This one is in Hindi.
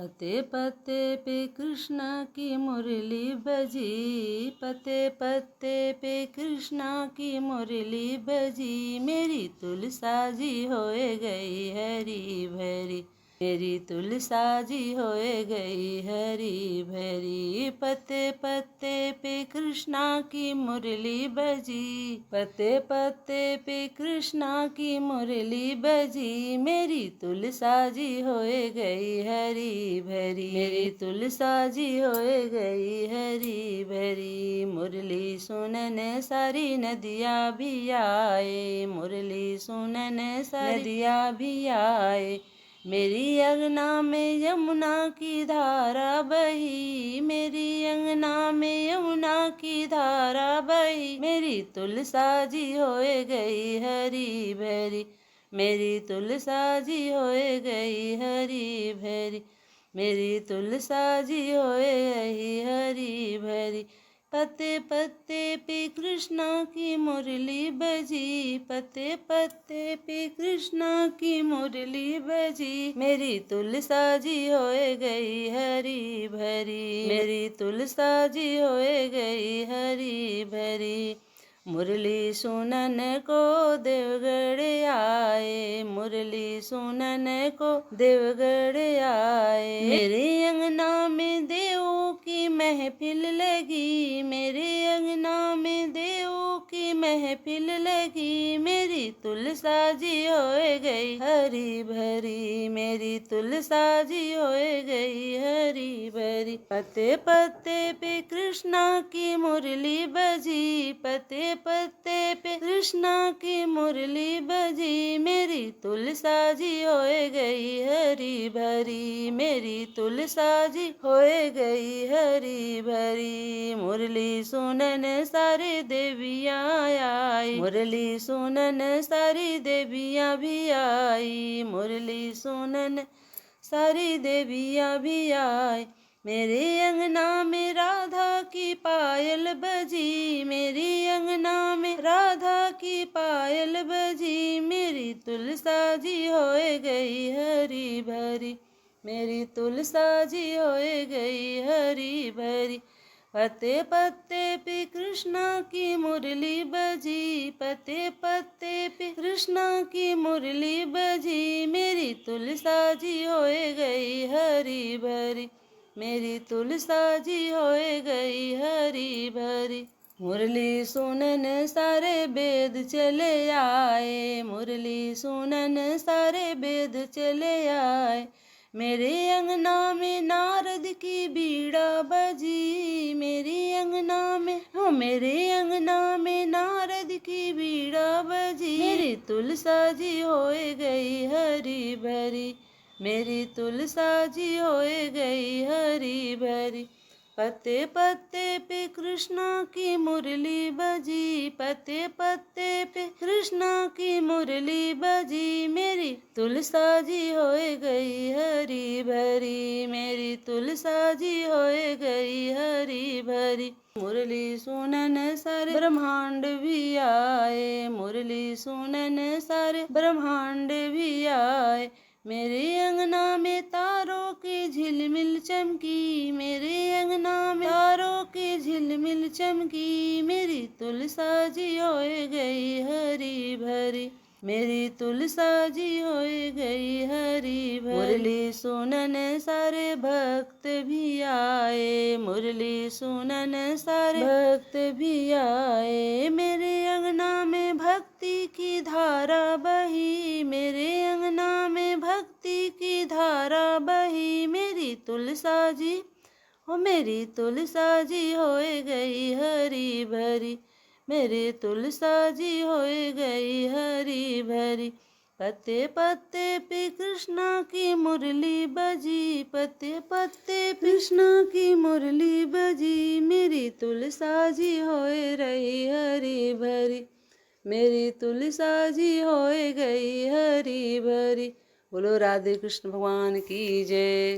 पते पत्ते पे कृष्णा की मुरली बजी, पते पत्ते पे कृष्णा की मुरली बजी। मेरी तुलसा जी होए गई हरी भरी, मेरी तुलसा जी होए गई हरी भरी। पते पत्ते पे कृष्णा की मुरली बजी, पते पत्ते पे कृष्णा की मुरली बजी। मेरी तुलसा जी होए गई हरी भरी, मेरी तुलसा जी होए गई हरी भरी। मुरली सुनन सारी नदिया भी आए, मुरली सुनन सारी नदिया भी आए। मेरी अंगना में यमुना की धारा बही, मेरी अंगना में यमुना की धारा बही। मेरी तुलसा जी होए गई हरी भरी, मेरी तुलसा जी होए गई हरी भरी, मेरी तुलसा जी होए गई हरी भरी। पत्ते पत्ते पे कृष्णा की मुरली बजी, पत्ते पत्ते पे कृष्णा की मुरली बजी। मेरी तुलसा जी होए गई हरी भरी, मेरी तुलसा जी होए गई हरी भरी। मुरली सुनन को देवगढ़ आए, मुरली सुनन को देवगढ़ आए। मेरे अंगना में देवों की महफिल लगी, मेरे अंगना में देवों की महफिल लगी। मेरी तुलसा जी होए गई हरी भरी, मेरी तुलसा जी होए गई हरी भरी। पत्ते पत्ते पे कृष्णा की मुरली बजी, पत्ते पत्ते पे कृष्णा की मुरली बजी। मेरी तुलसा जी होए गई हरी भरी, मेरी तुलसा जी होए गई हरी भरी। मुरली सुनन सारे देवियाँ आई, मुरली सुनन सारी देवियाँ भी आई, मुरली सुनन सारी देवियाँ भी आई। मेरे अंगना में राधा की पायल बजी, मेरी अंगना में राधा की पायल बजी। मेरी तुलसा जी होए गई हरी भरी, मेरी तुलसा जी होए गई हरी भरी। पत्ते पत्ते पे कृष्णा की मुरली बजी, पत्ते पत्ते पे कृष्णा की मुरली बजी। मेरी तुलसा जी होए गई हरी भरी, मेरी तुलसा जी होए गई हरी भरी। मुरली सुनन सारे वेद चले आए, मुरली सुनन सारे वेद चले आए। मेरे अंगना में नारद की बीड़ा बजी, मेरे अंगना में मेरे अंगना में नारद की बीड़ा बजी। मेरी तुलसा जी होए गई हरी भरी, मेरी तुलसा जी होए गई हरी भरी। पत्ते पत्ते पे कृष्णा की मुरली बजी, पत्ते पत्ते पे कृष्णा की मुरली बजी। मेरी तुलसा जी होए गई हरी भरी, मेरी तुलसा जी होए गई हरी भरी। मुरली सुनन सारे ब्रह्मांड भी आए, मुरली सुनन सारे ब्रह्मांड भी आए। मेरे अंगना में तारों की झिलमिल चमकी, मेरे अंगना में तारों की झिलमिल चमकी। मेरी तुलसा जी होए गई हरी भरी, मेरी तुलसा जी होए गई हरी भरी। मुरली सुनन सारे भक्त भी आए, मुरली सुनन सारे भक्त भी आए। मेरे अंगना में भक्ति की धारा बही, मेरे अंगना में भक्ति की धारा बही। मेरी तुलसा जी मेरी तुलसा जी होए गई हरी भरी, मेरी तुलसा जी होए गई हरी भरी। पत्ते पत्ते पे कृष्णा की मुरली बजी, पत्ते पत्ते कृष्णा की मुरली बजी। मेरी तुलसा जी होए रही हरी भरी, मेरी तुलसा जी होए गई हरी भरी। बोलो राधे कृष्ण भगवान की जय।